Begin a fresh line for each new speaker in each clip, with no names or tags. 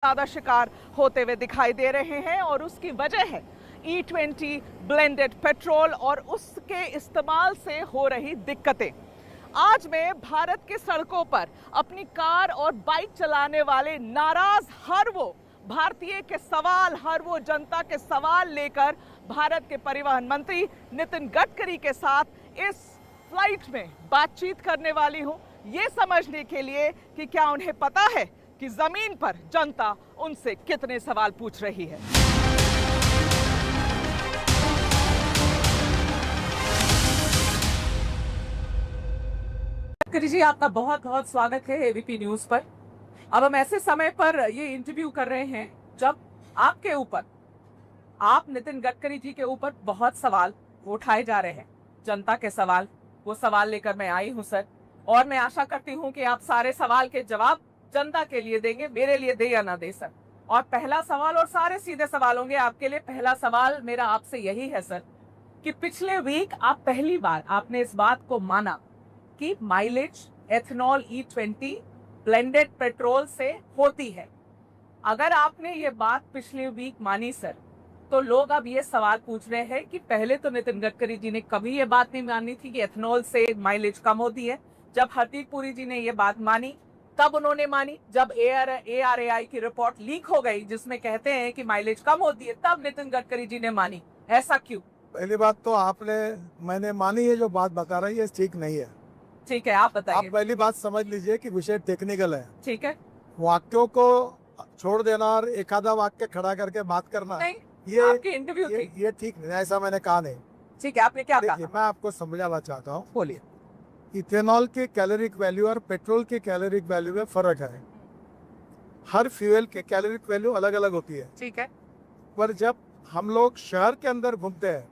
ज्यादा शिकार होते हुए दिखाई दे रहे हैं और उसकी वजह है E20 ब्लेंडेड पेट्रोल और उसके इस्तेमाल से हो रही दिक्कतें। आज मैं भारत के सड़कों पर अपनी कार और बाइक चलाने वाले नाराज हर वो भारतीय के सवाल, हर वो जनता के सवाल लेकर भारत के परिवहन मंत्री नितिन गडकरी के साथ इस फ्लाइट में बातचीत करने वाली हूं, ये समझने के लिए कि क्या उन्हें पता है कि जमीन पर जनता उनसे कितने सवाल पूछ रही है। गडकरी जी, आपका बहुत बहुत स्वागत है एबीपी न्यूज पर। अब हम ऐसे समय पर ये इंटरव्यू कर रहे हैं जब आपके ऊपर, आप नितिन गडकरी जी के ऊपर बहुत सवाल उठाए जा रहे हैं, जनता के सवाल। वो सवाल लेकर मैं आई हूं सर, और मैं आशा करती हूं कि आप सारे सवाल के जवाब जनता के लिए देंगे, मेरे लिए दे या ना दे सर। और पहला सवाल, और सारे सीधे सवाल होंगे आपके लिए। पहला सवाल मेरा आपसे यही है सर कि पिछले वीक आप पहली बार आपने इस बात को माना कि mileage ethanol E20 blended petrol से होती है। अगर आपने ये बात पिछले वीक मानी सर, तो लोग अब ये सवाल पूछ रहे हैं कि पहले तो नितिन गडकरी जी ने कभी ये बात नहीं मानी थी कि एथेनॉल से माइलेज कम होती है। जब हरदीप पुरी जी ने ये बात मानी तब उन्होंने मानी, जब ARAI की रिपोर्ट लीक हो गई जिसमें कहते हैं कि माइलेज कम होती है, तब नितिन गडकरी जी ने मानी। ऐसा क्यों?
पहली बात तो मैंने मानी है, जो बात बता रही है ठीक नहीं है।
ठीक है, आप बताइए।
आप पहली बात समझ लीजिए कि विषय टेक्निकल है।
ठीक है,
वाक्यों को छोड़ देना और एक आधा वाक्य खड़ा करके बात करना,
नहीं,
ये
आपकी इंटरव्यू थी।
ये ठीक नहीं, ऐसा मैंने कहा नहीं।
ठीक है, आपने क्या कहा?
मैं आपको समझाना चाहता हूँ।
बोलिए।
इथेनॉल की कैलोरिक वैल्यू और पेट्रोल की कैलोरिक वैल्यू में फर्क है। हर फ्यूल के कैलोरिक वैल्यू अलग अलग होती है।
ठीक है,
पर जब हम लोग शहर के अंदर घूमते हैं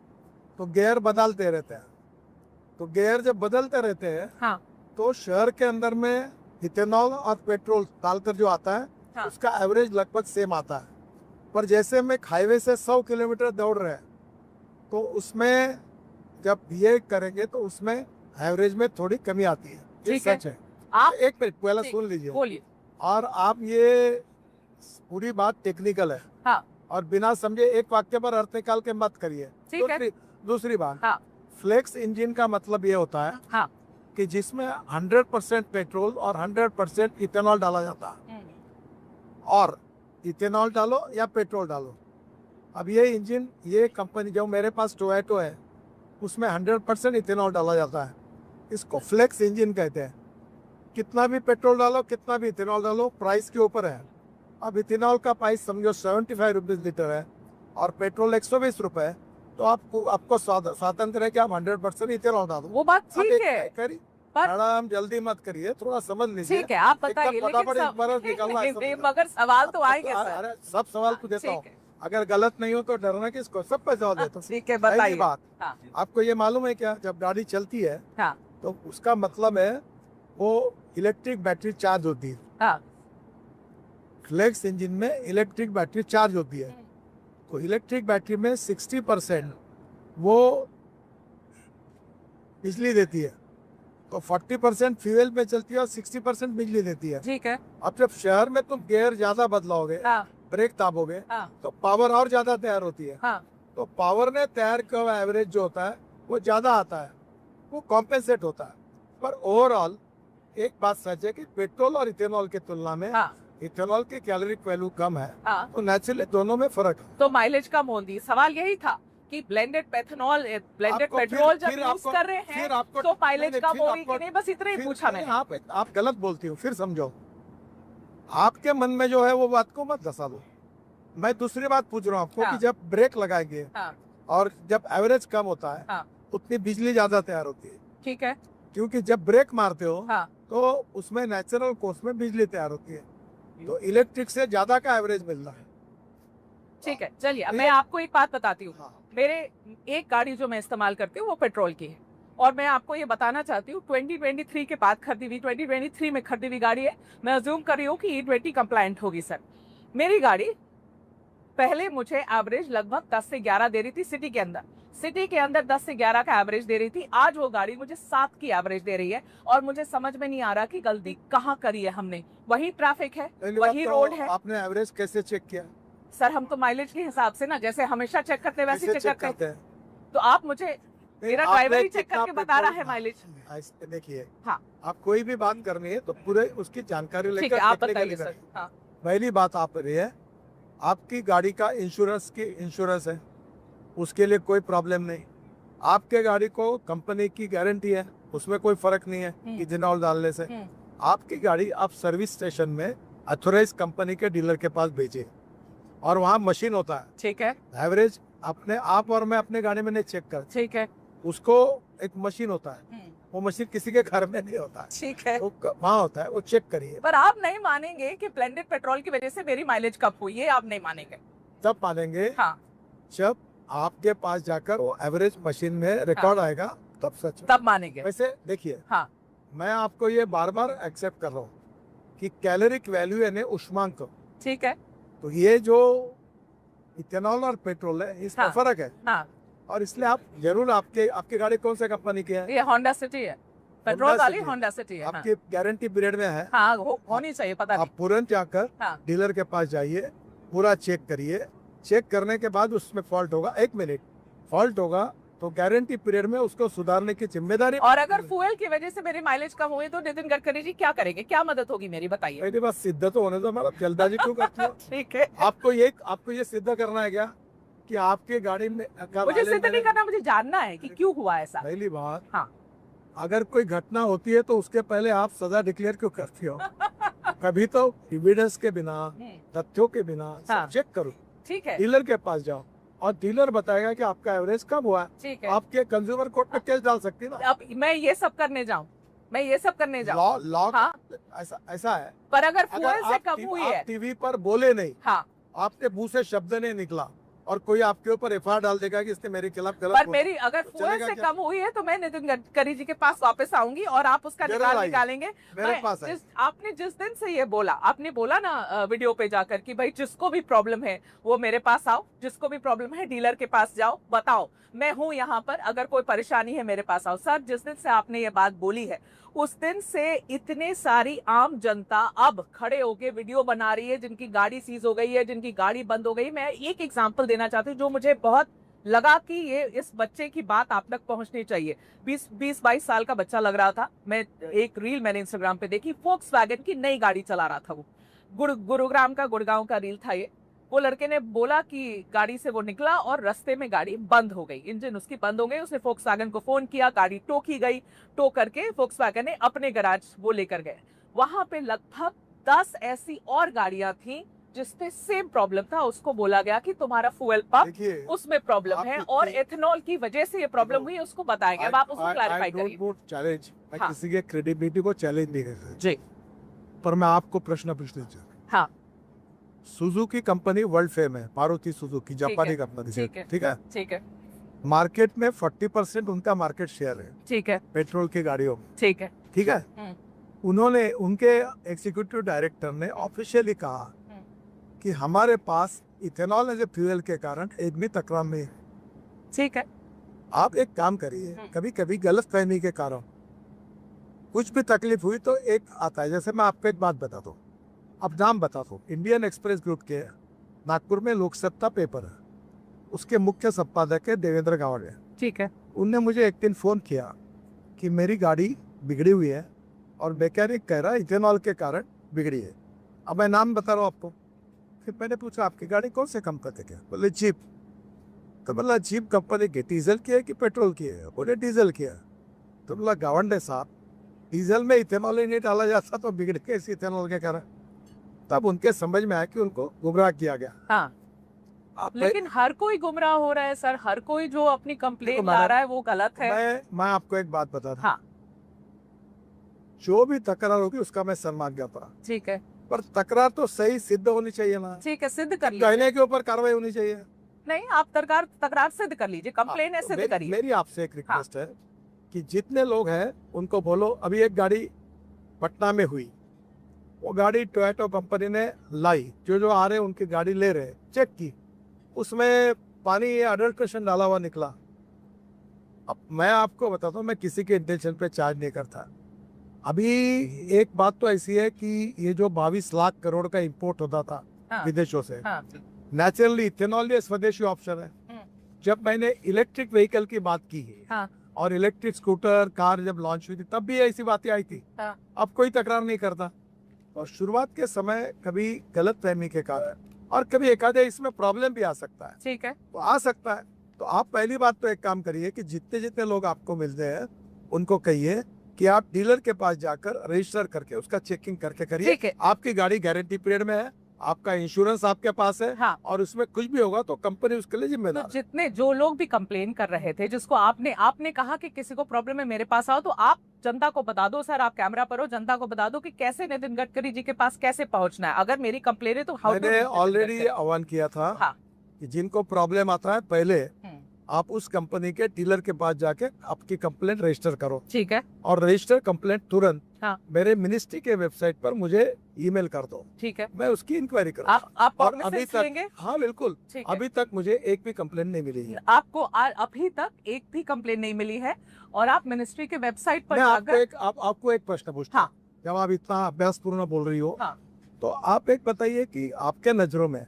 तो गियर बदलते रहते हैं। तो गियर जब बदलते रहते हैं,
हाँ,
तो शहर के अंदर में इथेनॉल और पेट्रोल डालकर जो आता है,
हाँ,
उसका एवरेज लगभग सेम आता है। पर जैसे हम एक हाईवे से 100 किलोमीटर दौड़ रहे हैं, तो उसमें जब ये करेंगे तो उसमें एवरेज में थोड़ी कमी आती है। ये
ठीक है।
सच है।
आप
एक मिनट पहले सुन लीजिए।
बोलिए।
और आप ये पूरी बात टेक्निकल है,
हाँ,
और बिना समझे एक वाक्य पर अर्थ निकाल के मत करिए।
ठीक है।
दूसरी बात,
हाँ,
फ्लेक्स इंजन का मतलब ये होता है
हाँ,
कि जिसमें 100% पेट्रोल और 100% इथेनॉल डाला जाता है। और इथेनॉल डालो या पेट्रोल डालो, अब ये इंजन, ये कंपनी जो मेरे पास टोयोटो है, उसमें 100% इथेनॉल डाला जाता है। इसको फ्लेक्स इंजन कहते हैं। कितना भी पेट्रोल डालो, कितना भी इथेनॉल डालो, प्राइस के ऊपर है। अब इथेनॉल का प्राइस समझो 75 रुपीज लीटर है और पेट्रोल 120 रुपए है, तो आपको स्वातंत्र है कि आप 100% इथेनॉल डालो।
वो बात ठीक है, पर
मैडम जल्दी मत करिए, थोड़ा समझ लीजिए।
ठीक है, आप बताइए। लेकिन मगर सवाल तो आएंगे सर।
अरे सब सवाल को देता हूँ,
ठीक है।
अगर गलत नहीं हो तो डरना किसको, सब पे जवाब देता हूँ।
ठीक है, बताइए।
बात,
हाँ,
आपको ये मालूम है क्या, जब गाड़ी चलती है
हाँ,
तो उसका मतलब है वो इलेक्ट्रिक बैटरी चार्ज होती है।
हाँ,
फ्लेक्स इंजन में इलेक्ट्रिक बैटरी चार्ज होती है। तो इलेक्ट्रिक बैटरी में 60% वो बिजली देती है, तो 40% फ्यूल में चलती है और 60% बिजली देती है।
ठीक है।
अब जब शहर में तुम गियर ज्यादा बदलाओगे,
हाँ,
ब्रेक दाबोगे,
हाँ,
तो पावर और ज्यादा तैयार होती है।
हाँ,
तो पावर ने तैयार का एवरेज जो होता है वो ज्यादा आता है, वो कॉम्पेंसेट होता है। पर ओवरऑल एक बात सच है कि पेट्रोल और इथेनॉल की तुलना में
हाँ,
इथेनॉल की कैलोरिक वैल्यू कम है,
हाँ,
तो नेचुरली दोनों में फर्क है।
तो माइलेज कम होती। सवाल यही था कि ब्लेंडेड ब्लेंडेड पेट्रोल जब यूज कर रहे हैं तो माइलेज कम होगी कि नहीं, बस इतना ही पूछा मैंने।
आप गलत बोलती हो, फिर समझो। आपके मन में जो है वो बात को मत धसा दो। मैं दूसरी बात पूछ रहा हूँ आपको,
हाँ,
कि जब ब्रेक लगाएंगे,
हाँ,
और जब एवरेज कम होता है,
हाँ,
उतनी बिजली ज्यादा तैयार होती है।
ठीक है।
क्योंकि जब ब्रेक मारते हो,
हाँ,
तो उसमें नेचुरल कोर्स में बिजली तैयार होती है, तो इलेक्ट्रिक से ज्यादा का एवरेज मिलता है।
ठीक है, चलिए अब मैं आपको एक बात बताती हूँ।
हाँ।
मेरे एक गाड़ी जो मैं इस्तेमाल करती हूँ वो पेट्रोल की है, और मैं आपको ये बताना चाहती हूँ 2023 के बाद खरीदी हुई, 2023 में खरीदी हुई गाड़ी है। मैं अज्यूम कर रही हूँ कि E20 कंप्लायंट होगी सर। मेरी गाड़ी पहले मुझे एवरेज लगभग 10 से 11 दे रही थी सिटी के अंदर। सिटी के अंदर 10 से 11 का एवरेज दे रही थी, आज वो गाड़ी मुझे 7 की एवरेज दे रही है और मुझे समझ में नहीं आ रहा कि गलती कहाँ करी है हमने। वही ट्रैफिक है, वही रोड है।
आपने एवरेज कैसे चेक किया?
सर हम तो माइलेज के हिसाब से ना, जैसे हमेशा चेक करते हैं वैसे
कैसे
चेक
करते
करते हैं।
हैं?
तो आप मुझे, मेरा ड्राइवर ही चेक करके बता रहा है माइलेज।
देखिए,
हाँ
आप कोई भी बात करनी है तो पूरे उसकी जानकारी
ठीक
लेकर
है, आप
technically
बताइए सर।
करें।
हाँ
पहली बात आप रही है, आपकी गाड़ी का इंश्योरेंस है, उसके लिए कोई प्रॉब्लम नहीं। आपके गाड़ी को कंपनी की गारंटी है, उसमें कोई फर्क नहीं है कि इथेनॉल डालने से। आपकी गाड़ी आप सर्विस स्टेशन में अथोराइज कंपनी के डीलर के पास भेजिए और वहाँ मशीन होता है,
ठीक है,
एवरेज अपने आप और मैं अपने गाड़ी में नहीं चेक कर,
ठीक है,
उसको एक मशीन होता है, वो मशीन किसी के घर में नहीं होता है,
ठीक है।
वो वहाँ होता है, वो चेक करिए।
पर आप नहीं मानेंगे कि ब्लेंडेड पेट्रोल की वजह से मेरी माइलेज कम हुई है, आप नहीं मानेंगे।
तब मानेंगे
हाँ
जब आपके पास जाकर वो एवरेज मशीन में रिकॉर्ड आएगा, तब सच।
तब मानेंगे।
वैसे देखिए,
हाँ
मैं आपको ये बार बार एक्सेप्ट कर रहा हूँ कि कैलोरिक वैल्यू यानी उष्मांक,
ठीक है।
तो ये जो इथेनॉल और पेट्रोल है इसमें
हाँ,
फर्क है।
हाँ
और इसलिए आप जरूर, आपकी गाड़ी कौन सी कंपनी की है?
ये होंडा सिटी है, पेट्रोल
Honda
वाली
City है।
होंडा सिटी है।
आपकी गारंटी पीरियड में है।
हाँ होनी चाहिए, पता
आप
नहीं।
तुरंत जाकर
हाँ
डीलर के पास जाइए, पूरा चेक करिए। चेक करने के बाद उसमें फॉल्ट होगा, 1 मिनट फॉल्ट होगा तो गारंटी पीरियड में उसको सुधारने की जिम्मेदारी।
और अगर फ्यूल की वजह से मेरी माइलेज कम हुई तो नितिन गडकरी जी क्या करेंगे, क्या मदद होगी मेरी, बताइए।
मेरी बात सिद्ध तो होने दो, हमारा जल्दबाजी क्यों करते हो?
ठीक है,
आपको ये सिद्ध करना है क्या कि आपकी गाड़ी में
मुझे सिद्ध नहीं करना, मुझे जानना है कि क्यों हुआ ऐसा।
पहली बात,
हाँ
अगर कोई घटना होती है तो उसके पहले आप सजा डिक्लेयर क्यों करती हो? कभी तो एविडेंस के बिना, तथ्यों के बिना
हाँ।
चेक करो,
ठीक है,
डीलर के पास जाओ और डीलर बताएगा कि आपका एवरेज कम हुआ है।
ठीक है।
आपके कंज्यूमर कोर्ट में केस डाल सकती है ना।
अब मैं ये सब करने जाऊं, मैं ये सब करने जाऊं।
लॉ
हाँ
ऐसा है।
पर अगर फ्यूल
अगर
से कम हुई है,
टीवी पर बोले नहीं,
हाँ
आपके मुंह से शब्द नहीं निकला और कोई आपके ऊपर एफआईआर डाल देगा कि इसने मेरे खिलाफ गलत
पर
बोला,
मेरी अगर
तो
फ्यूल
चलेगा
से
क्या?
कम हुई है तो मैं नितिन गडकरी जी के पास वापस आऊंगी और आप उसका
जरूर
निकाल
आइए।
निकालेंगे।
मेरे पास है।
आपने जिस दिन से ये बोला, आपने बोला ना वीडियो पे जाकर कि भाई जिसको भी प्रॉब्लम है वो मेरे पास आओ, जिसको भी प्रॉब्लम है डीलर के पास जाओ, बताओ मैं हूँ यहाँ पर, अगर कोई परेशानी है मेरे पास आओ। सर जिस दिन से आपने ये बात बोली है उस दिन से इतने सारी आम जनता अब खड़े होके वीडियो बना रही है, जिनकी गाड़ी सीज हो गई है, जिनकी गाड़ी बंद हो गई। मैं एक एग्जांपल देना चाहती हूँ जो मुझे बहुत लगा कि ये इस बच्चे की बात आप तक पहुंचनी चाहिए। 20-22 साल का बच्चा लग रहा था। मैं एक रील मैंने इंस्टाग्राम पे देखी, फोक्सवैगन की नई गाड़ी चला रहा था वो, गुरुग्राम का, गुड़गांव का रील था ये। वो लड़के ने बोला कि गाड़ी से वो निकला और रास्ते में गाड़ी बंद हो गई, इंजन उसकी बंद हो गई। उसने फोक्सवैगन को फोन किया, गाड़ी टो की गई, टो करके फोक्सवैगन ने अपने गैराज वो लेकर गए। वहां पे लगभग 10 ऐसी और गाड़ियां थी जिसपे सेम प्रॉब्लम था। उसको बोला गया कि तुम्हारा फ्यूल पंप
देखिए,
उसमें प्रॉब्लम है और एथेनॉल की वजह से ये प्रॉब्लम हुई, उसको बताएंगे। अब आप उसको क्लैरिफाई करिए।
चैलेंज, मैं
हाँ।
किसी के क्रेडिबिलिटी को चैलेंज नहीं करता
जी
पर मैं आपको प्रश्न पूछना चाहता हूँ।
हाँ
सुजुकी कंपनी वर्ल्ड फेम है, मारुति सुजुकी जापानी
है,
कंपनी,
ठीक है,
ठीक है।
ठीक है,
मार्केट में 40% उनका मार्केट शेयर है
ठीक है,
पेट्रोल की गाड़ियों में,
ठीक है।
ठीक है। उन्होंने, उनके एग्जीक्यूटिव डायरेक्टर ने ऑफिशियली कहा कि हमारे पास इथेनॉल एज ए फ्यूल के कारण एक भी तकरार नहीं है।
ठीक है।
आप एक काम करिए, कभी कभी गलत फहमी के कारण कुछ भी तकलीफ हुई तो एक आता है, जैसे मैं आपको एक बात बता दूं, अब नाम बता दूं, इंडियन एक्सप्रेस ग्रुप के नागपुर में लोकसत्ता पेपर है, उसके मुख्य संपादक है देवेंद्र गावड़े।
ठीक है।
उनने मुझे एक दिन फोन किया कि मेरी गाड़ी बिगड़ी हुई है और मैकेनिक कह रहा है इथेनॉल के कारण बिगड़ी है। अब मैं नाम बता रहा हूँ आपको। फिर मैंने पूछा आपकी गाड़ी कौन से कंपनी की है? बोले जीप। तो बोला जीप कंपनी की डीजल की है कि पेट्रोल की है? बोले डीजल की है। तो बोला गावंडे साहब, डीजल में इथेनॉल ही नहीं डाला जाता तो बिगड़ कैसे इथेनॉल के कारण? तब उनके समझ में आया कि उनको गुमराह किया गया।
हाँ लेकिन हर कोई गुमराह हो रहा है सर, हर कोई जो अपनी कंप्लेन ला रहा है वो गलत है।
मैं आपको एक बात बता दूं,
हाँ
जो भी तकरार होगी उसका मैं सम्मान करता हूं,
ठीक है,
पर तकरार तो सही सिद्ध होनी चाहिए ना।
ठीक है, सिद्ध कर लीजिए।
कहने के ऊपर कार्रवाई होनी चाहिए।
नहीं, आप तकरार सिद्ध कर लीजिए, कंप्लेन है सिद्ध करिए।
मेरी आपसे एक रिक्वेस्ट है कि जितने लोग हैं उनको बोलो, अभी एक गाड़ी पटना में हुई, वो गाड़ी टोयोटा कंपनी ने लाई, जो आ रहे उनकी गाड़ी ले रहे, चेक की, उसमें पानी अडल्ट्रेशन डाला हुआ निकला। अब मैं आपको बताता हूँ, मैं किसी के इंटेंशन पे चार्ज नहीं करता। अभी एक बात तो ऐसी है कि ये जो 22 लाख करोड़ का इंपोर्ट होता था
हाँ,
विदेशों से,
हाँ,
नेचुरली इथेनॉल ये स्वदेशी ऑप्शन है। जब मैंने इलेक्ट्रिक व्हीकल की बात की है
हाँ,
और इलेक्ट्रिक स्कूटर कार जब लॉन्च हुई थी तब भी ऐसी बातें आई थी।
हाँ,
अब कोई तकरार नहीं करता। और शुरुआत के समय कभी गलत फहमी के कारण और कभी एक आधे इसमें प्रॉब्लम भी आ सकता है,
ठीक है,
तो आ सकता है। तो आप पहली बात तो एक काम करिए कि जितने जितने लोग आपको मिलते हैं उनको कहिए कि आप डीलर के पास जाकर रजिस्टर करके उसका चेकिंग करके करिए।
ठीक है।
आपकी गाड़ी गारंटी पीरियड में है, आपका इंश्योरेंस आपके पास है,
हाँ,
और उसमें कुछ भी होगा तो कंपनी उसके लिए
तो
जिम्मेदार है।
जितने जो लोग भी कंप्लेन कर रहे थे, जिसको आपने कहा कि किसी को प्रॉब्लम है मेरे पास आओ, तो आप जनता को बता दो सर, आप कैमरा पर हो, जनता को बता दो कि कैसे नितिन गडकरी जी के पास कैसे पहुंचना है। अगर मेरी कंप्लेन है तो हाउ
मैंने ऑलरेडी आह्वान किया था
हाँ,
कि जिनको प्रॉब्लम आता है पहले आप उस कंपनी के डीलर के पास जाके आपकी कंप्लेंट रजिस्टर करो,
ठीक है,
और रजिस्टर कंप्लेंट तुरंत
हाँ,
मेरे मिनिस्ट्री के वेबसाइट पर मुझे ईमेल कर दो,
ठीक है।
मैं उसकी इंक्वायरी करूंगा।
आप
और अभी
कॉग्निसेंस लेंगे?
तक, हाँ बिल्कुल,
ठीक है।
अभी तक मुझे एक भी कंप्लेंट नहीं मिली है।
आपको अभी तक एक भी कंप्लेन नहीं मिली है, और आप मिनिस्ट्री के वेबसाइट पर
मैं
जाकर
आपको एक प्रश्न पूछता हूँ, जब आप इतना अभ्यासपूर्ण बोल रही हो,
हाँ,
तो आप एक बताइए कि आपके नजरों में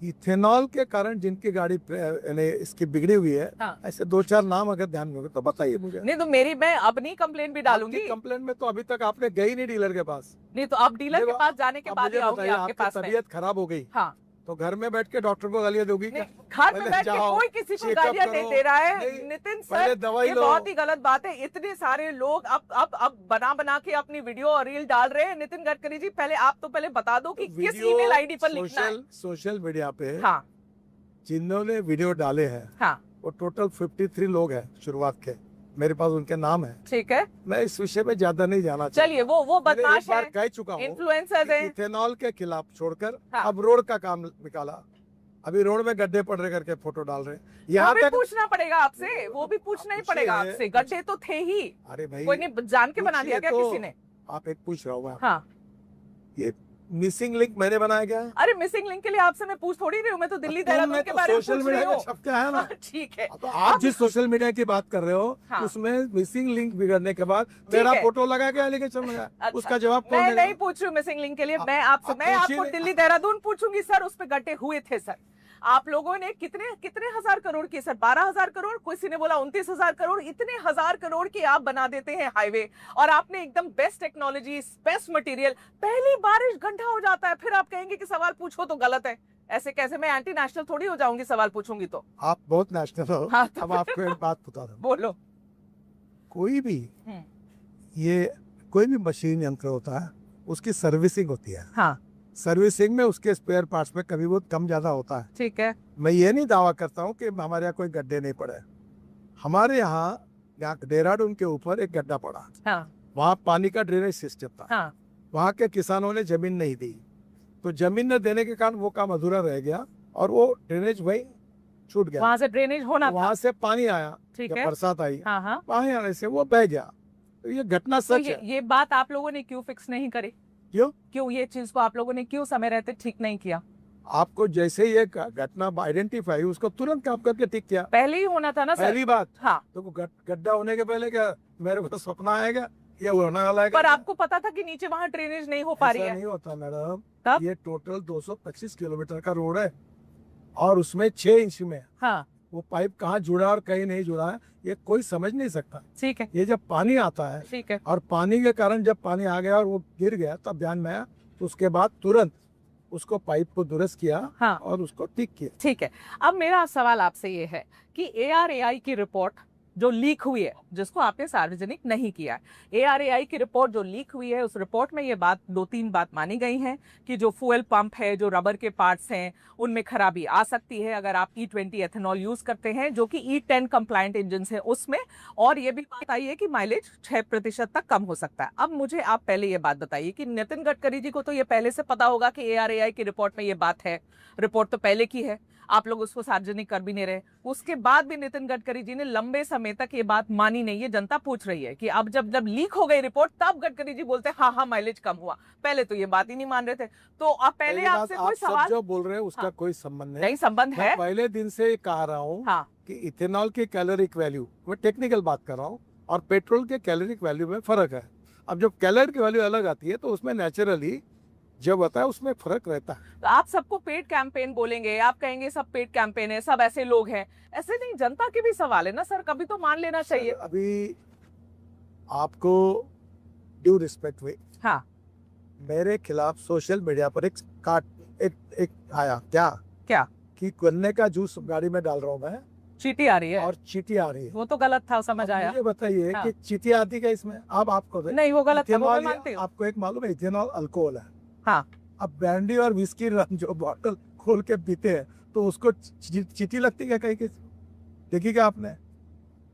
इथेनॉल के कारण जिनकी गाड़ी यानी इसकी बिगड़ी हुई है,
हाँ,
ऐसे दो चार नाम अगर ध्यान में होंगे तो बताइए मुझे।
नहीं तो मैं अपनी कंप्लेन भी डालूंगी।
कंप्लेंट में तो अभी तक आपने गई नहीं डीलर के पास।
नहीं तो अब डीलर के पास जाने के
अब
बाद
मुझे
ही आऊंगी
बताइए,
आपके
आपकी
पास में।
तबीयत खराब हो गई
हाँ,
तो घर में बैठ के डॉक्टर को गालियां दोगी क्या?
घर में
पहले
बैठ के
जाओ,
कोई किसी को
चेकअप
गालियां नहीं
करो।
दे रहा है
नहीं,
नितिन
पहले
सर,
दवाई
ये
लो।
बहुत ही गलत बात है। इतने सारे लोग अब बना के अपनी वीडियो और रील डाल रहे हैं। नितिन गडकरी जी, पहले आप तो पहले बता दो कि किस
वीडियो
ईमेल आईडी पर लिखना है।
सोशल मीडिया पे
हाँ,
जिन्होंने वीडियो डाले हैं
हाँ,
वो टोटल 53 लोग हैं शुरुआत के, मेरे पास उनके नाम है।
ठीक है,
मैं इस विषय में ज्यादा नहीं जाना चाहता।
चलिए वो
मैंने
बदमाश
एक बार
है,
कह चुका हूँ,
इन्फ्लुएंसर्स हैं।
इथेनॉल के खिलाफ छोड़कर
हाँ।
अब रोड का काम निकाला। अभी रोड में गड्ढे पड़ रहे करके फोटो डाल रहे हैं।
वो
यहाँ
भी
तक
पूछना पड़ेगा आपसे, वो भी पूछना ही पड़ेगा आपसे। गड्ढे तो थे ही,
अरे भाई
कोई नहीं जान के बना दिया क्या
तो
किसी ने?
आप एक पूछ रहा हूँ,
हाँ,
ये मिसिंग लिंक मैंने बनाया क्या?
अरे मिसिंग लिंक के लिए आपसे मैं पूछ थोड़ी रही हूँ, मैं तो दिल्ली देहरादून के बारे में
सोशल
पूछ रही
मीडिया का
हूँ।
छप क्या है ना।
ठीक है,
तो आप जिस सोशल मीडिया की बात कर रहे हो,
हाँ।
उसमें मिसिंग लिंक बिगड़ने के बाद मेरा
है।
फोटो लगा के एलिगेशन लगा,
अच्छा,
उसका जवाब कौन
मैं
देगा?
नहीं पूछ रही हूँ मिसिंग लिंक के लिए,
आप-
मैं आपसे,
आप
मैं
पूछिए
आपको
नहीं।
दिल्ली देहरादून पूछूंगी सर, उस पे गड्ढे हुए थे सर। आप लोगों ने कितने कितने हजार करोड़ की सर, 12,000 करोड़, किसी ने बोला 29,000 करोड़, इतने हजार करोड़ की आप बना देते हैं हाईवे, और आपने एकदम बेस्ट टेक्नोलॉजी, बेस्ट मटेरियल, पहली बारिश गड्ढा हो जाता है, फिर आप कहेंगे कि सवाल पूछो तो गलत है। ऐसे कैसे? मैं एंटी नेशनल थोड़ी हो जाऊंगी सवाल पूछूंगी तो।
आप बहुत नेशनल हो।
हाँ, तो
अब आपको एक बात बता दूं,
बोलो।
कोई भी कोई भी मशीन यंत्र होता है उसकी सर्विसिंग होती है।
हाँ,
सर्विसिंग में उसके स्पेयर पार्ट्स में कभी बहुत कम ज्यादा होता है।
ठीक है,
मैं ये नहीं दावा करता हूँ कि हमारे यहाँ कोई गड्ढे नहीं पड़े। हमारे यहाँ देहरादून के ऊपर एक गड्ढा पड़ा,
हाँ,
वहाँ पानी का ड्रेनेज सिस्टम था।
हाँ,
वहाँ के किसानों ने जमीन नहीं दी, तो जमीन न देने के कारण वो काम अधूरा रह गया और वो ड्रेनेज वही छूट गया।
वहां से ड्रेनेज होना था।
वहाँ से पानी आया,
ठीक
जब
है,
बरसात आई,
हाँ, हाँ,
पानी आने से वो बह गया। तो ये घटना
तो
सच है।
ये बात आप लोगों ने क्यों फिक्स नहीं करी? क्यों ये चीज को आप लोगों ने क्यों समय रहते ठीक नहीं किया?
आपको जैसे ही ये घटना आइडेंटिफाई, उसको तुरंत काम करके ठीक किया।
पहले ही होना था ना सर।
पहली बात,
हाँ,
तो गड्ढा होने के पहले क्या मेरे को सपना आएगा या होने वाला है?
पर आपको पता था कि नीचे वहां ड्रेनेज नहीं हो पा रही है?
नहीं होता मैडम,
तब?
ये टोटल 225 किलोमीटर का रोड है और उसमें 6 इंच में
हाँ,
वो पाइप कहाँ जुड़ा और कहीं नहीं जुड़ा है ये कोई समझ नहीं सकता।
ठीक है,
ये जब पानी आता है,
ठीक है,
और पानी के कारण जब पानी आ गया और वो गिर गया तब ध्यान में आया, तो उसके बाद तुरंत उसको पाइप को दुरुस्त किया, हाँ, और उसको ठीक किया।
ठीक है। अब मेरा सवाल आपसे ये है कि ARAI की रिपोर्ट जो लीक हुई है, जिसको आपने सार्वजनिक नहीं किया है, ARAI की रिपोर्ट जो लीक हुई है, उस रिपोर्ट में ये बात 2-3 बात मानी गई हैं कि जो फ्यूल पंप है, जो रबर के पार्ट्स हैं, उनमें खराबी आ सकती है अगर आप E20 एथेनॉल यूज करते हैं, जो कि E10 कंप्लायंट इंजन है उसमें, और ये भी बात आई है कि माइलेज 6% तक कम हो सकता है। अब मुझे आप पहले ये बात बताइए कि नितिन गडकरी जी को तो ये पहले से पता होगा कि ARAI की रिपोर्ट में ये बात है, रिपोर्ट तो पहले की है, आप लोग उसको सार्वजनिक कर भी नहीं रहे। उसके बाद भी नितिन गडकरी जी ने लंबे समय तक ये बात मानी नहीं है। जनता पूछ रही है कि अब जब लीक हो गई रिपोर्ट, तब गडकरी जी बोलते हैं हाँ हाँ माइलेज कम हुआ। पहले तो ये बात ही नहीं मान रहे थे। तो अब पहले आपसे कोई सवाल,
जो बोल रहे हैं उसका कोई संबंध
नहीं संबंध है।
पहले दिन से कह रहा हूँ
हाँ,
कि इथेनॉल की कैलोरिक वैल्यू, मैं टेक्निकल बात कर रहा हूँ, और पेट्रोल के कैलोरिक वैल्यू में फ़र्क है। अब जब कैलोरी की वैल्यू अलग आती है तो उसमें नेचुरली जब होता है उसमें फ़र्क रहता है।
तो आप सबको पेड कैंपेन बोलेंगे, आप कहेंगे सब पेड कैंपेन है, सब ऐसे लोग हैं, ऐसे नहीं, जनता के भी सवाल है ना सर, कभी तो मान लेना चाहिए।
अभी आपको ड्यू रिस्पेक्ट हुई,
हाँ,
मेरे खिलाफ सोशल मीडिया पर एक आया
क्या
कि गन्ने का जूस गाड़ी में डाल रहा हूँ मैं
चीटी आ रही है,
और चींटी आ रही है।
वो तो गलत था, समझ
अब
आया।
मुझे बताइए
हाँ।
कि चींटी आती क्या इसमें? अब आपको
नहीं, वो गलत था, वो मैं
इथेनॉल,
मानती हूँ।
आपको एक मालूम है इथेनॉल अल्कोहल है।
हाँ,
अब ब्रांडी और विस्की जो बॉटल खोल के पीते हैं तो उसको चींटी लगती है कहीं किसी? देखी क्या आपने?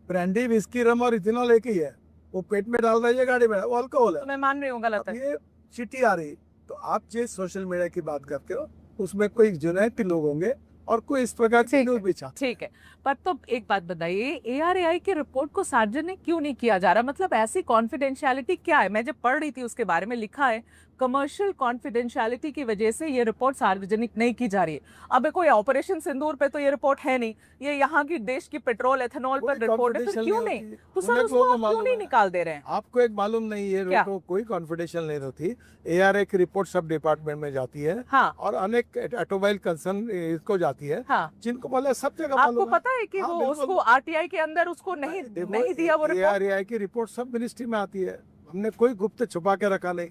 ब्रांडी, विस्की, रम और इथेनॉल एक ही है, वो पेट में डाल रही है गाड़ी में, वो अल्कोहल है।
तो मैं मान रही हूँ गलत
अब
है।
ये चींटी आ रही, तो आप जो सोशल मीडिया की बात करते हो उसमें कोई जुनैती लोग होंगे और कोई इस प्रकार की न्यूज़ भी चाहते।
ठीक है, पर तो एक बात बताइए, ARAI की रिपोर्ट को सार्वजनिक क्यों नहीं किया जा रहा? मतलब ऐसी कॉन्फिडेंशियलिटी क्या है? मैं जब पढ़ रही थी उसके बारे में लिखा है कमर्शियल कॉन्फिडेंशियलिटी की वजह से ये रिपोर्ट सार्वजनिक नहीं की जा रही है। अब कोई ऑपरेशन सिंदूर पे तो ये रिपोर्ट है नहीं, ये यहाँ की देश की पेट्रोल एथेनॉल पर रिपोर्ट है, फिर क्यों नहीं? तो सर उसको आप क्यों नहीं निकाल दे रहे हैं?
आपको एक मालूम नहीं है, तो कोई कॉन्फिडेंशियल नहीं होती। ARAI की रिपोर्ट सब डिपार्टमेंट में जाती है।
हाँ,
और अनेक ऑटोमोबाइल कंसर्न इसको जाती है।
हाँ,
जिनको मतलब सब जगह
आपको पता है कि
हाँ,
वो उसको RTI के अंदर उसको नहीं दिया वो रिपोर्ट।
ARAI की रिपोर्ट सब मिनिस्ट्री में आती है, हमने कोई गुप्त छुपा के रखा नहीं।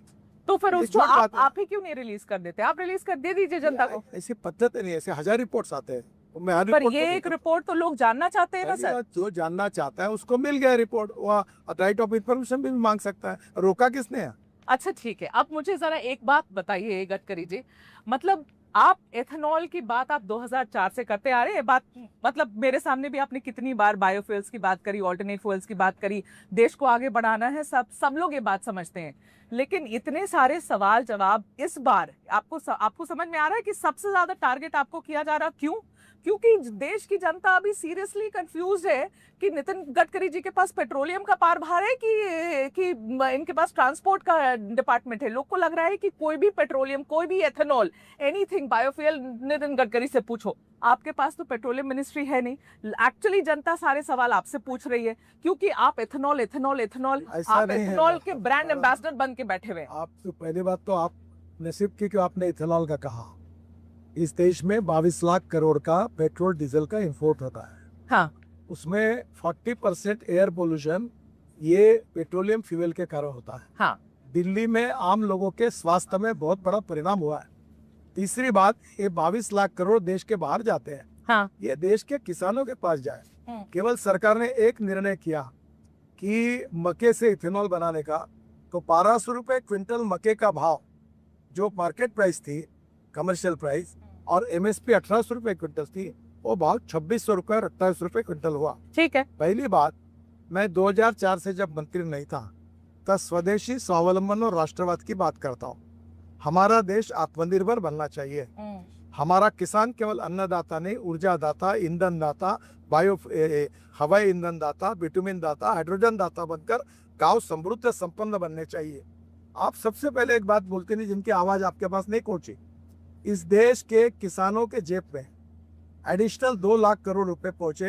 तो फिर उसको आप ही क्यों नहीं रिलीज कर देते? आप रिलीज कर दे दीजिए जनता को।
ऐसी पद्धत नहीं, ऐसे 1000 रिपोर्ट्स आते हैं, मैं हर
पर
रिपोर्ट
ये एक रिपोर्ट तो लोग जानना चाहते हैं ना सर।
जो जानना चाहता है उसको मिल गया रिपोर्ट, वो राइट ऑफ इंफॉर्मेशन भी मांग सकता है, रोका किसने है?
अच्छा ठीक है, अब मुझे जरा एक बात बताइए गडकरी जी, मतलब आप एथेनॉल की बात आप 2004 से करते आ रहे हैं बात, मतलब मेरे सामने भी आपने कितनी बार बायोफ्यूल्स की बात करी, ऑल्टरनेट फ्यूल्स की बात करी, देश को आगे बढ़ाना है, सब लोग ये बात समझते हैं, लेकिन इतने सारे सवाल जवाब इस बार आपको समझ में आ रहा है कि सबसे ज्यादा टारगेट आपको किया जा रहा, क्यों? क्योंकि देश की जनता अभी सीरियसली कंफ्यूज है कि नितिन गडकरी जी के पास पेट्रोलियम का पारभार है कि इनके पास ट्रांसपोर्ट का डिपार्टमेंट है। लोग को लग रहा है कि कोई भी पेट्रोलियम, कोई भी ethanol, anything biofuel Nitin Gadkari से पूछो। आपके पास तो पेट्रोलियम मिनिस्ट्री है नहीं। एक्चुअली जनता सारे सवाल आपसे पूछ रही है क्योंकि आप एथेनॉल आप एथेनॉल के ब्रांड एम्बेसडर बन के बैठे हुए।
आप तो पहली बात तो आप नसीब की कि आपने इथेनॉल का कहा। इस देश में 22 लाख करोड़ का पेट्रोल डीजल का इंपोर्ट होता है।
हाँ,
उसमें 40% एयर पोल्यूशन ये पेट्रोलियम फ्यूल के कारण होता है।
हाँ,
दिल्ली में आम लोगों के स्वास्थ्य में बहुत बड़ा परिणाम हुआ है। तीसरी बात, ये 22 लाख करोड़ देश के बाहर जाते हैं।
हाँ,
ये देश के किसानों के पास जाए। केवल सरकार ने एक निर्णय किया कि मक्के से इथेनॉल बनाने का, तो 1200 रुपए क्विंटल मक्के का भाव जो मार्केट प्राइस थी, कमर्शियल प्राइस, और MSP 1800 रुपए क्विंटल थी, वो भाव 2600 रुपए और 28 रुपए क्विंटल हुआ।
ठीक है।
पहली बात, मैं 2004 से जब मंत्री नहीं था तब स्वदेशी, स्वावलंबन और राष्ट्रवाद की बात करता हूँ। हमारा देश आत्मनिर्भर बनना चाहिए। हमारा किसान केवल अन्नदाता नहीं, ऊर्जा दाता, ईंधन दाता, हवाई ईंधन दाता, बिटुमिन दाता, हाइड्रोजन दाता बनकर गांव समृद्ध संपन्न बनने चाहिए। आप सबसे पहले एक बात बोलते नहीं जिनकी आवाज आपके पास नहीं पहुंची। इस देश के किसानों के जेब में एडिशनल 2 लाख करोड़ रुपए पहुंचे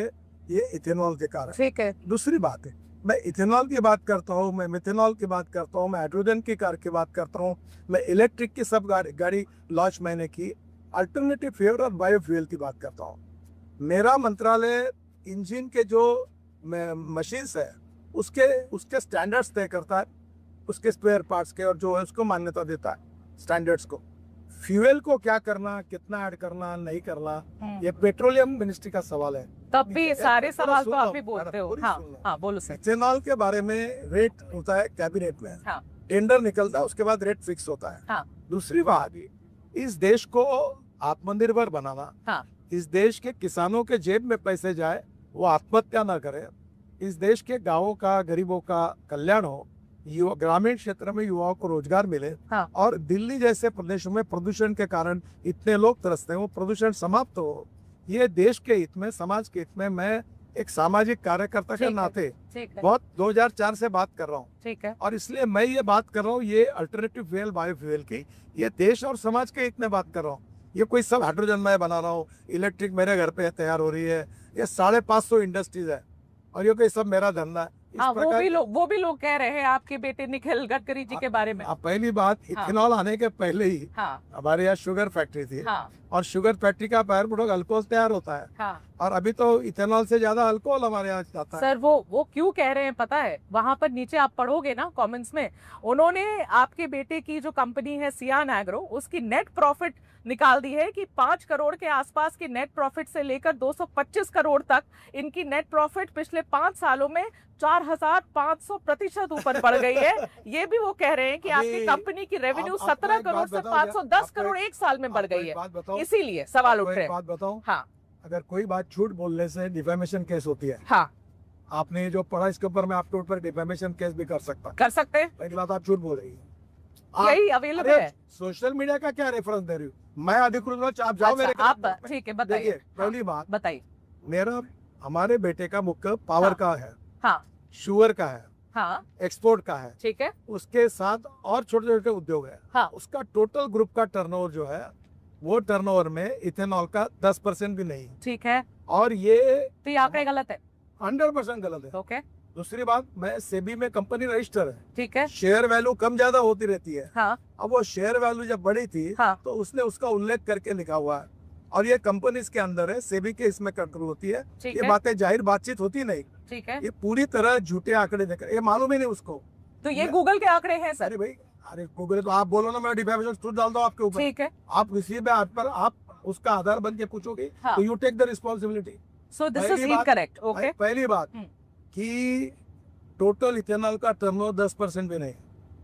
ये इथेनॉल के कारण।
ठीक है।
दूसरी बात है, मैं इथेनॉल की बात करता हूँ, मैं मिथेनॉल की बात करता हूँ, मैं हाइड्रोजन की कार की बात करता हूँ, मैं इलेक्ट्रिक की सब गाड़ी लॉन्च मैंने की, अल्टरनेटिव फ्यूल और बायोफ्यूल की बात करता हूँ। मेरा मंत्रालय इंजन के जो मशीन्स है उसके स्टैंडर्ड्स तय करता है, उसके स्पेयर पार्ट्स के, और जो है उसको मान्यता देता है स्टैंडर्ड्स को। फ्यूल को क्या करना, कितना ऐड करना, नहीं करना, ये पेट्रोलियम मिनिस्ट्री का सवाल है।
तब भी सारे सवाल तो आप भी बोलते हो। हाँ, बोलो सर।
इथेनॉल के बारे में रेट होता है कैबिनेट में।
हाँ,
टेंडर निकलता है, उसके बाद रेट फिक्स होता है।
हाँ,
दूसरी बात, इस देश को आत्मनिर्भर बनाना,
हाँ,
इस देश के किसानों के जेब में पैसे जाए, वो आत्महत्या ना करे, इस देश के गांवों का, गरीबों का कल्याण हो, युवा ग्रामीण क्षेत्र में युवाओं को रोजगार मिले।
हाँ,
और दिल्ली जैसे प्रदेशों में प्रदूषण के कारण इतने लोग तरसते हैं, वो प्रदूषण समाप्त हो। ये देश के हित में, समाज के हित में, मैं एक सामाजिक कार्यकर्ता के नाते बहुत 2004 से बात कर रहा हूँ।
ठीक है।
और इसलिए मैं ये बात कर रहा हूँ, ये अल्टरनेटिव फ्यूल, बायोफ्यूल की, ये देश और समाज के हित में बात कर रहा हूँ। ये कोई सब हाइड्रोजन मैं बना रहा हूँ, इलेक्ट्रिक मेरे घर पे तैयार हो रही है, ये 550 इंडस्ट्रीज है और ये कोई सब मेरा धंधा है। इस
हाँ,
प्रकार
वो भी लोग कह रहे हैं आपके बेटे निखिल गडकरी जी के बारे में।
पहली बात, इथेनॉल आने के पहले ही हमारे यहाँ शुगर फैक्ट्री थी और शुगर फैक्ट्री का बायर प्रोडक्ट अल्कोहल तैयार होता है और अभी तो इथेनॉल से ज्यादा अल्कोहल हमारे यहाँ जाता है।
सर वो क्यों कह रहे हैं पता है? वहां पर नीचे आप पढ़ोगे ना कमेंट्स में, उन्होंने आपके बेटे की जो कंपनी है सियान एग्रो, उसकी नेट प्रॉफिट निकाल दी है कि 5 करोड़ के आसपास की नेट प्रॉफिट से लेकर 225 करोड़ तक इनकी नेट प्रॉफिट पिछले 5 सालों में 4500% ऊपर बढ़ गई है। ये भी वो कह रहे हैं कि आपकी कंपनी की रेवेन्यू 17 करोड़ से 510 करोड़ एक साल में बढ़ गई है, इसीलिए सवाल उठ रहे हैं।
बात बताऊं,
हाँ,
अगर कोई बात झूठ बोलने से डिफेमेशन केस होती है।
हाँ,
आपने जो पढ़ा इसके ऊपर मैं आपके ऊपर डिफेमेशन केस भी कर सकते हैं। पहली बात, आप झूठ बोल रही है,
यही अवेलेबल है।
सोशल मीडिया का क्या रेफरेंस दे रही हूँ मैं? अधिकृत आप जाओ मेरे,
आप ठीक है बताइए।
पहली बात
बताइए,
मेरा हमारे बेटे का मुख्य पावर का है, शुगर का है, एक्सपोर्ट का है,
ठीक है,
उसके साथ और छोटे छोटे उद्योग है। उसका टोटल ग्रुप का टर्नओवर जो है वो टर्नओवर में इथेनॉल का 10% भी नहीं।
ठीक है,
और ये
तो ये आंकड़े गलत है,
100% गलत है।
ओके।
दूसरी बात, मैं सेबी में कंपनी रजिस्टर है,
ठीक है,
शेयर वैल्यू कम ज्यादा होती रहती है।
अब
वो शेयर वैल्यू जब बढ़ी थी तो उसने उसका उल्लेख करके लिखा हुआ है और ये कंपनी के अंदर है, सेबी के इसमें कंट्रोल होती है। ये बातें जाहिर बातचीत होती नहीं,
ठीक है,
ये पूरी तरह झूठे आंकड़े देकर, ये मालूम ही नहीं उसको।
तो ये गूगल के आंकड़े हैं सर?
अरे भाई, अरे गूगल तो आप बोलो ना, मैं डिफेमेशन सूट डाल दो आपके ऊपर,
ठीक है,
आप किसी भी बात पर आप उसका आधार बन के पूछोगे तो you take the responsibility.
So this is incorrect. Okay,
पहली बात कि टोटल इथेनॉल का टर्नओवर 10% भी नहीं,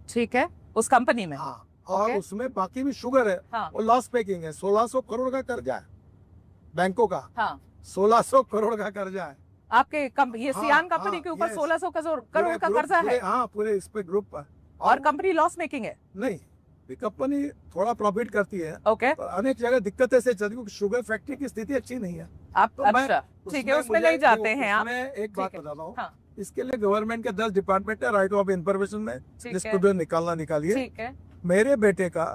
ठीक है, उस कंपनी में।
और उसमें बाकी भी शुगर है, वो लॉस मेकिंग है। 1600 करोड़ का कर्जा है बैंकों का, 1600 करोड़ का कर्जा है
आपके ये सियान कंपनी के ऊपर। 1600 करोड़ का कर्जा है।
पूरे इस पे ग्रुप पर।
और कंपनी लॉस मेकिंग है?
नहीं, कंपनी थोड़ा प्रॉफिट करती है।
ओके,
अनेक जगह दिक्कतें से चलती है, शुगर फैक्ट्री की स्थिति अच्छी नहीं है।
आप अच्छा, ठीक है, उसमें नहीं जाते हैं आप।
मैं एक बात बताता हूँ, इसके लिए गवर्नमेंट के 10 डिपार्टमेंट है, राइट ऑफ इंफॉर्मेशन में निकालिए।
ठीक है,
मेरे बेटे का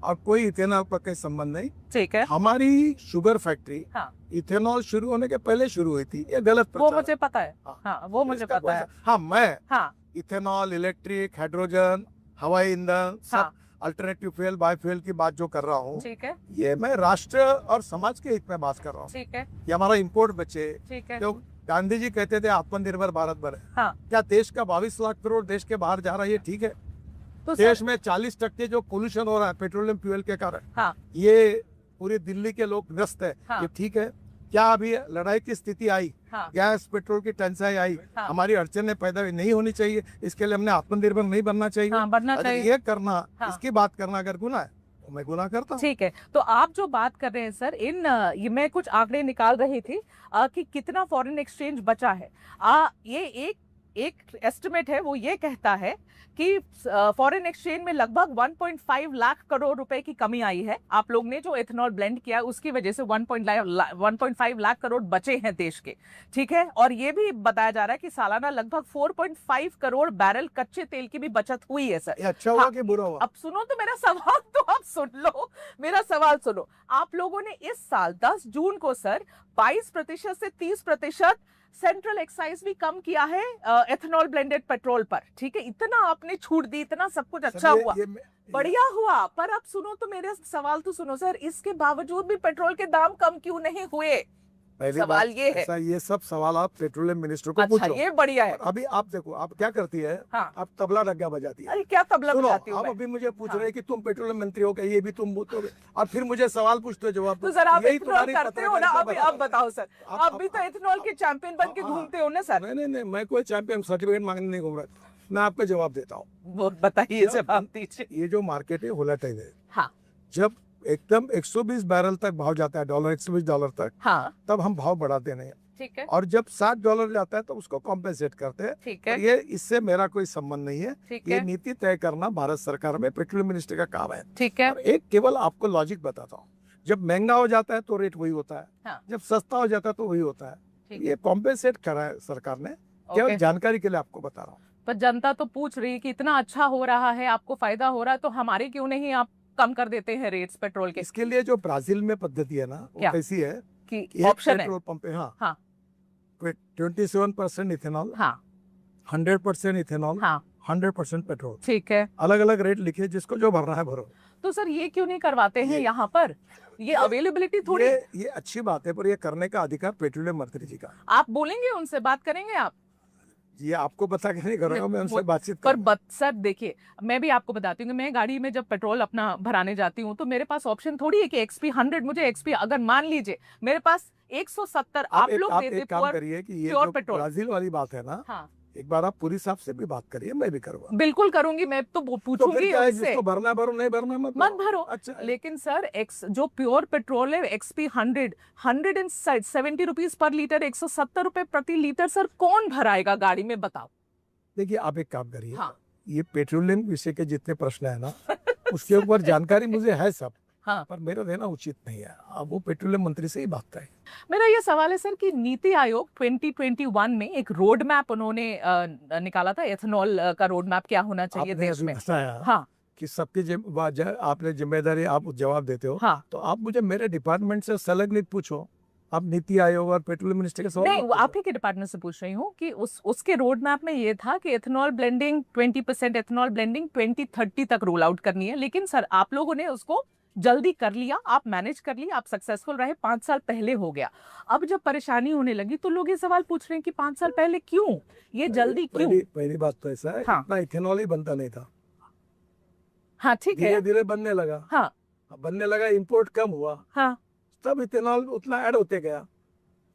और कोई इथेनॉल का कोई संबंध नहीं।
ठीक है,
हमारी शुगर फैक्ट्री इथेनॉल शुरू होने के पहले शुरू हुई थी, ये गलत
वो मुझे पता है। वो मुझे पता है।
मैं इथेनॉल, इलेक्ट्रिक, हाइड्रोजन, हवाई ईंधन, अल्टरनेटिव फ्यूल, बायोफ्यूल की बात जो कर रहा हूँ,
ठीक है,
ये मैं राष्ट्र और समाज के हित में बात कर रहा हूँ।
ठीक है,
ये हमारा इम्पोर्ट बचे।
ठीक है,
जो गांधी जी कहते थे आत्मनिर्भर भारत बने, क्या देश का 22 लाख करोड़ देश के बाहर जा रहा है? ये ठीक है? तो देश में 40% जो पोल्यूशन हो रहा है पेट्रोलियम फ्यूल के कारण, ये पूरी दिल्ली के लोग ग्रस्त है, ये ठीक है? क्या अभी लड़ाई की स्थिति आई, गैस पेट्रोल की टंचाई आई, हमारी अड़चने पैदा नहीं होनी चाहिए? इसके लिए हमने आत्मनिर्भर नहीं बनना चाहिए?
बनना चाहिए।
ये करना, इसकी बात करना अगर गुनाह है तो मैं गुनाह करता हूँ।
ठीक है, तो आप जो बात कर रहे हैं सर, ये मैं कुछ आंकड़े निकाल रही थी कि कितना फॉरेन एक्सचेंज बचा है। ये एक एस्टिमेट है, वो ये कहता है कि फॉरेन एक्सचेंज में लगभग 1.5 लाख करोड़ रुपए की कमी आई है। आप लोग ने जो एथेनॉल ब्लेंड किया उसकी वजह से 1.5 लाख करोड़ बचे हैं देश के, ठीक है। और ये भी बताया जा रहा है कि सालाना लगभग 4.5 करोड़ बैरल कच्चे तेल की भी बचत हुई है सर।
अच्छा हुआ कि बुरा हुआ?
अब सुनो तो मेरा सवाल, तो आप सुन लो मेरा सवाल सुनो। आप लोगों ने इस साल 10 जून को सर 22% से 30% सेंट्रल एक्साइज भी कम किया है एथेनॉल ब्लेंडेड पेट्रोल पर, ठीक है। इतना आपने छूट दी, इतना सब कुछ अच्छा हुआ, बढ़िया हुआ। पर अब सुनो तो मेरे सवाल तो सुनो सर, इसके बावजूद भी पेट्रोल के दाम कम क्यों नहीं हुए? सवाल ये है।
ये सब सवाल आप पेट्रोलियम मिनिस्टर को पूछो।
अच्छा, ये बढ़िया है।
अभी आप देखो, आप क्या करती है, आप तबला डग्गा बजाती है।
अरे क्या तबला बजाती हूँ?
आप अभी मुझे पूछ रहे हैं कि तुम पेट्रोलियम मंत्री हो, ये भी तुम बोलोगे, और फिर मुझे सवाल पूछते हो, जवाब
तो सर आप इथेनॉल करते हो ना। अभी आप बताओ सर, आप भी तो इथेनॉल के चैंपियन बन के घूमते हो ना सर?
नहीं, मैं कोई चैंपियन सर्टिफिकेट मांगने नहीं घूम रहा, मैं आपको जवाब देता हूँ।
बताइए, जवाब दीजिए।
ये जो मार्केट है वोलेटाइल है, जब एकदम 120 बैरल तक भाव जाता है, $120 तक, तब हम भाव बढ़ाते नहीं,
ठीक है।
और जब $60 जाता है तो उसको कॉम्पेंसेट करते हैं,
ठीक है।
ये इससे मेरा कोई संबंध नहीं है, ये
है।
नीति तय करना भारत सरकार में पेट्रोलियम मिनिस्टर का काम है,
ठीक है।
एक केवल आपको लॉजिक बताता हूँ, जब महंगा हो जाता है तो रेट वही होता है, जब सस्ता हो जाता है तो वही होता है। ये कॉम्पेंसेट करा है सरकार ने, केवल जानकारी के लिए आपको बता रहा हूँ।
पर जनता तो पूछ रही है कि इतना अच्छा हो रहा है, आपको फायदा हो रहा है, तो हमारे क्यों नहीं आप कम कर देते हैं रेट्स पेट्रोल के?
इसके लिए जो ब्राजील में पद्धति है ना, वो
क्या?
कैसी है
कि
एक
ऑप्शन है?
पेट्रोल पंप पे, हाँ
हाँ
27% इथेनॉल,
हाँ
100% इथेनॉल,
हाँ
100% पेट्रोल,
ठीक है।
अलग अलग रेट लिखे, जिसको जो भरना है भरो।
तो सर ये क्यों नहीं करवाते हैं यहाँ पर? ये अवेलेबिलिटी थोड़ी।
ये अच्छी बात है, पर ये करने का अधिकार पेट्रोलियम मंत्री जी का है।
आप बोलेंगे उनसे, बात करेंगे आप?
ये आपको बता के नहीं कर रहा हूँ, मैं उनसे बातचीत
पर
करूंगा।
सर देखिए, मैं भी आपको बताती हूँ कि मैं गाड़ी में जब पेट्रोल अपना भराने जाती हूँ तो मेरे पास ऑप्शन थोड़ी है कि एक्सपी 100 मुझे एक्सपी, अगर मान लीजिए मेरे पास 170 आप लोग देते
एक काम करिए कि ये
प्योर
जो
पेट्रोल।
ब्राजील वाली बात है ना,
हाँ
एक बार आप पूरी साहब से भी बात करिए, मैं भी करूंगा।
बिल्कुल करूंगी, मैं तो
तो फिर
पूछूंगी
क्या है,
उससे।
जिसको भरना भरो, नहीं भरना
मत भरो।
अच्छा है।
लेकिन सर एक्स जो प्योर पेट्रोल है एक्सपी 170 रुपीज पर लीटर, 170 रुपए प्रति लीटर, सर कौन भराएगा गाड़ी में, बताओ?
देखिए आप एक काम करिए,
हाँ
ये पेट्रोलियम विषय के जितने प्रश्न है ना, उसके ऊपर जानकारी मुझे है सब,
हाँ।
पर मेरा देना उचित नहीं है। अब वो पेट्रोलियम मंत्री से ही बात करें।
मेरा ये सवाल है सर कि नीति आयोग 2021 में एक रोड मैप उन्होंने निकाला था, एथेनॉल का रोड मैप क्या होना चाहिए
आपने
देश
अभी
में।
बताया
हाँ
कि सबकी आपने जिम्मेदारी, आप जवाब देते हो,
हाँ।
तो आप मुझे मेरे डिपार्टमेंट से संलग्नित पूछो। आप नीति आयोग और पेट्रोलियम मिनिस्टर के सवाल
नहीं,
मत
वो
पूछो।
आप ही के डिपार्टमेंट से पूछ रही हूँ कि उसके रोड मैप में ये था कि एथेनॉल ब्लेंडिंग 20% एथेनॉल ब्लेंडिंग 2030 तक रोल आउट करनी है। लेकिन सर आप लोगों ने उसको जल्दी कर लिया, आप मैनेज कर लिया, आप सक्सेसफुल रहे, 5 साल पहले हो गया। अब जब परेशानी होने लगी तो लोग ये सवाल पूछ रहे हैं कि 5 साल पहले क्यों, ये जल्दी क्यों?
पहली बात तो ऐसा है,
हाँ।
इतना इथेनॉल ही बनता नहीं था,
हाँ ठीक है।
धीरे धीरे बनने लगा।
हाँ
बनने लगा, इंपोर्ट कम हुआ,
हाँ
तब इथेनॉल उतना ऐड होते गया।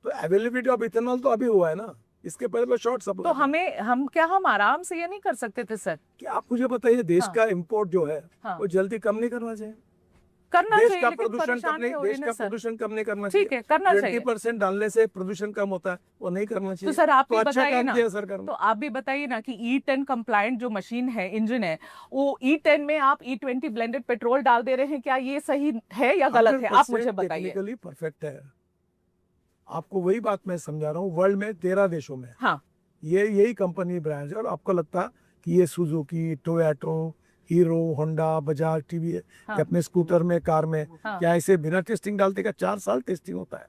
तो अवेलेबिलिटी ऑफ इथेनॉल तो अभी हुआ है ना, इसके पहले तो शॉर्ट
तो
सप्लाई।
हम आराम से ये नहीं कर सकते थे सर?
कि आप मुझे बताइए, देश
हाँ।
का इंपोर्ट जो है
हाँ।
वो जल्दी कम नहीं करना चाहिए।
करना
देश
चाहिए,
का
लेकिन
प्रदूषण कम
परेशान
नहीं,
क्यों हो रहे
देश
हैं
का
सर?
प्रदूषण कम नहीं करना
ठीक है, करना चाहिए।
20% डालने से प्रदूषण कम होता है, वो नहीं करना
तो
चाहिए।
सर आप
तो
ही
अच्छा
बताइए
काम
ना,
किया सरकार ने।
तो आप भी बताइए ना कि E10 कंप्लायंट जो मशीन है, इंजन है, वो E10 में आप E20 ब्लेंडेड पेट्रोल डाल दे रहे हैं, क्या ये सही है या गलत है? आप मुझे बताइए।
टेक्निकली परफेक्ट है। आपको वही बात मैं समझा रहा हूँ, वर्ल्ड में 13 देशों में
हाँ
ये यही कंपनी ब्रांड है। और आपको लगता कि ये Suzuki, Toyota, hero, Honda, Bajaj, TVS
हाँ।
अपने स्कूटर में, कार में
हाँ।
क्या ऐसे बिना टेस्टिंग डालते का? 4 साल टेस्टिंग होता है।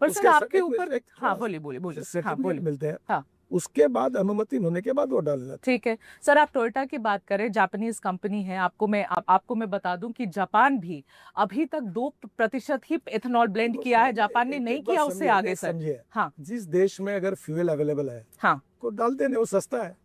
पर
उसके
सर आपके
एक-
ऊपर,
एक-
हाँ बोलिए बोलिए बोलिए, हाँ
सर्टिफिकेट
बोलिए।
मिलते हैं,
हाँ
उसके बाद अनुमति होने के बाद वो डालना है।
ठीक है सर, आप टोयोटा की बात करें, जापानीज कंपनी है, आपको मैं बता दूं कि जापान भी अभी तक 2% ही एथेनॉल ब्लेंड किया है, जापान ने नहीं किया उससे आगे सर।
समझिए,
हाँ
जिस देश में अगर फ्यूल अवेलेबल है
हाँ,
को डालते नहीं, वो सस्ता है,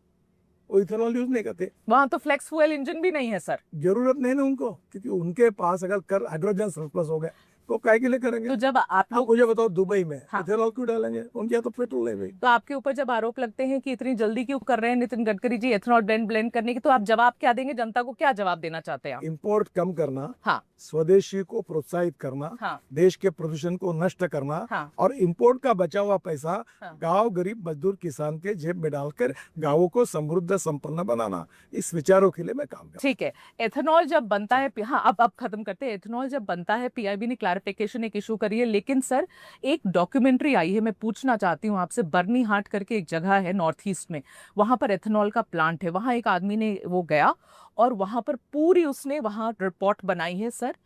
वो इथेनॉल यूज नहीं करते।
वहां तो फ्लेक्स फ्यूल इंजन भी नहीं है सर।
जरूरत नहीं ना उनको, क्योंकि उनके पास अगर कर हाइड्रोजन सरप्लस हो गए तो काय के लिए करेंगे?
तो जब आप
आप
लोग,
मुझे बताओ, दुबई में
हाँ।
इथेनॉल क्यों डालेंगे? उनके यहाँ तो पेट्रोल है भाई।
तो आपके ऊपर जब आरोप लगते हैं कि इतनी जल्दी क्यों कर रहे हैं नितिन गडकरी जी एथेनॉल ब्लेंड करने की, तो आप जवाब क्या देंगे? जनता को क्या जवाब देना चाहते हैं आप?
इंपोर्ट कम करना,
हाँ
स्वदेशी को प्रोत्साहित करना,
हाँ
देश के प्रदूषण को नष्ट करना,
हाँ
और इंपोर्ट का बचा हुआ पैसा
हाँ।
गांव गरीब मजदूर किसान के जेब में डालकर गांवों को समृद्ध संपन्न बनाना, इस विचारों के लिए मैं काम कर।
ठीक है, एथेनॉल जब बनता है, हाँ अब खत्म करते हैं। एथेनॉल जब बनता है, पीआईबी ने क्लैरिफिकेशन एक इशू करी है, लेकिन सर एक डॉक्यूमेंट्री आई है, मैं पूछना चाहती हूँ आपसे। बर्नी हाट करके एक जगह है नॉर्थ ईस्ट में, वहां पर एथेनॉल का प्लांट है। वहां एक आदमी ने वो गया और वहां पर पूरी उसने वहां रिपोर्ट बनाई है सर।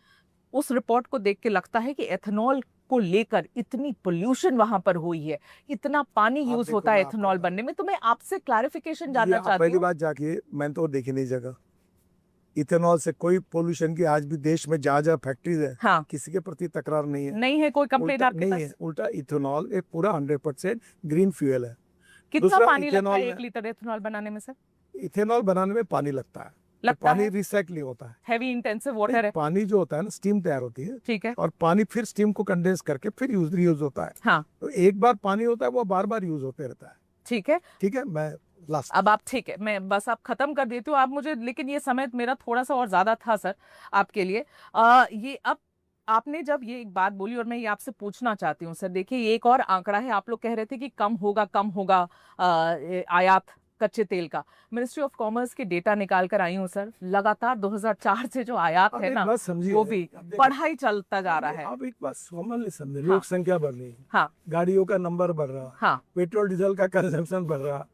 उस रिपोर्ट को देख के लगता है कि एथेनॉल को लेकर इतनी पोल्यूशन वहां पर हुई है, इतना पानी यूज
देखो,
होता है
मैं आपको
एथेनॉल बनने में। तो मैं आपसे क्लैरिफिकेशन जानना चाहती
पहली
हूँ।
बात जाके मैंने तो देखी नहीं जगह, इथेनॉल से कोई पोल्यूशन की आज भी देश में जहाँ जहाँ फैक्ट्रीज है,
हाँ
किसी के प्रति तकरार नहीं है।
नहीं है कोई कंप्लेंट
उल्टा
आपके
नहीं
पास?
है, उल्टा इथेनॉल एक पूरा 100% ग्रीन फ्यूल है।
कितना
दूसरा,
पानी लगता
इथेनॉल
है
में-
1 लीटर एथेनॉल बनाने में सर?
इथेनॉल बनाने में पानी लगता है,
लगता
पानी
है?
रिसाइकलिंग होता है।
हैवी इंटेंसिव वाटर है।
पानी जो होता है ना, स्टीम तैयार होती है,
ठीक है।
और पानी फिर स्टीम को कंडेंस करके फिर यूज होता है।
हाँ
तो एक बार पानी होता है, वो बार बार यूज होते रहता है।
ठीक है।
ठीक है, मैं लास्ट
अब आप, ठीक है, मैं बस आप खत्म कर देती हूँ आप मुझे, लेकिन ये समय मेरा थोड़ा सा और ज्यादा था सर आपके लिए। ये अब आपने जब ये एक बात बोली और मैं ये आपसे पूछना चाहती हूँ सर, देखिए ये एक और आंकड़ा है। आप लोग कह रहे थे कि कम होगा आयात कच्चे तेल का। मिनिस्ट्री ऑफ कॉमर्स के डेटा निकाल कर आई हूँ सर, लगातार 2004 से जो आयात है ना, वो भी बढ़ाई चलता जा रहा है।
अब एक बात कॉमनली समझे,
हाँ।
लोक संख्या बढ़ रही है,
हाँ
गाड़ियों का नंबर बढ़ रहा,
हाँ
पेट्रोल डीजल का कंजम्पशन बढ़ रहा,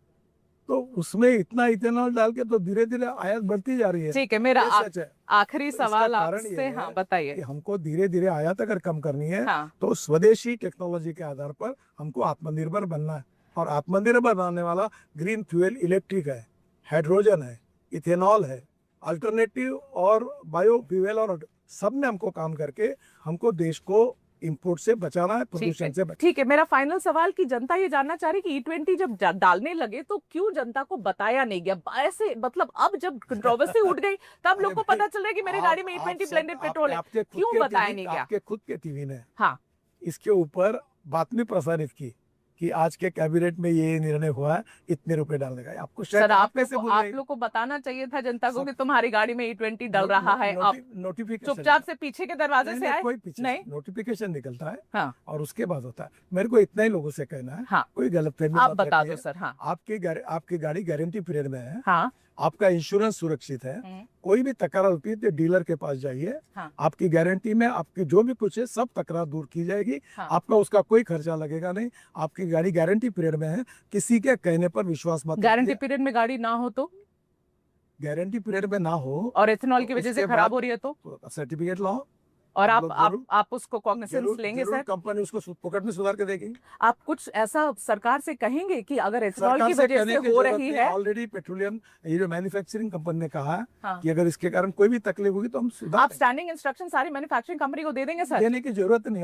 तो उसमें इतना इथेनॉल डाल के तो धीरे धीरे आयात बढ़ती जा रही है।
ठीक है, मेरा
ये सच है।
आखिरी
इसका
सवाल
कारण ये
आपसे,
है
हाँ बताइए।
कि हमको धीरे धीरे आयात अगर कम करनी है
हाँ
तो स्वदेशी टेक्नोलॉजी के आधार पर हमको आत्मनिर्भर बनना है। और आत्मनिर्भर बनाने वाला ग्रीन फ्यूल इलेक्ट्रिक है, हाइड्रोजन है, इथेनॉल है, अल्टरनेटिव और बायो फ्यूल, और सब में हमको काम करके हमको देश को इंपोर्ट से बचाना है, प्रदूषण से बचाना
ठीक है। मेरा फाइनल सवाल कि जनता ये जानना चाह रही कि E20 जब डालने लगे तो क्यों जनता को बताया नहीं गया ऐसे, मतलब अब जब कंट्रोवर्सी उठ गई तब लोग को पता चल रहा है कि मेरी गाड़ी में E20 ब्लेंडेड पेट्रोल है, क्यों बताया नहीं गया?
आपके खुद के टीवी ने
हाँ
इसके ऊपर बातमी प्रसारित की कि आज के कैबिनेट में ये निर्णय हुआ है इतने रुपए डालने का। आपको शायद
सर, आप
कैसे भूल
आप
गए?
लोग को बताना चाहिए था जनता को
सब-
कि तुम्हारी गाड़ी में E20 डल रहा है। आप
नोटिफिकेशन
चुपचाप से पीछे के दरवाजे से आए?
कोई पीछे
नहीं।
नोटिफिकेशन निकलता है
हाँ
और उसके बाद होता है। मेरे को इतना ही लोगों से कहना है,
हाँ
कोई गलतफहमी
आप
मत
बता
रखिए।
दो सर। हाँ
आपकी गाड़ी गारंटी पीरियड में है,
हाँ
आपका इंश्योरेंस सुरक्षित है, कोई भी तकरार होती है तो डीलर के पास जाइए।
हाँ।
आपकी गारंटी में आपकी जो भी कुछ है सब तकरार दूर की जाएगी।
हाँ।
आपका उसका कोई खर्चा लगेगा नहीं। आपकी गाड़ी गारंटी पीरियड में है, किसी के कहने पर विश्वास मत
गारंटी
रखिए।
पीरियड में गाड़ी ना हो तो,
गारंटी पीरियड में ना हो
और इथेनॉल की वजह से
उसके
खराब
बाद
हो रही है तो,
सर्टिफिकेट लाओ
और
हम लोग
आप उसको कॉग्निसेंस लेंगे सर?
कंपनी उसको पॉकेट में सुधार के देगी।
आप कुछ ऐसा सरकार से कहेंगे कि अगर इथेनॉल
सरकार
की
से
वजह
कहने
से
की
हो
जरूरत
रही
नहीं।
है,
ऑलरेडी पेट्रोलियम ये जो मैन्युफैक्चरिंग कंपनी ने कहा है
हाँ,
कि अगर इसके कारण कोई भी तकलीफ होगी तो हम सुधार
आप स्टैंडिंग इंस्ट्रक्शन सारी मैन्युफैक्चरिंग कंपनी को दे देंगे सर?
देने की जरूरत नहीं।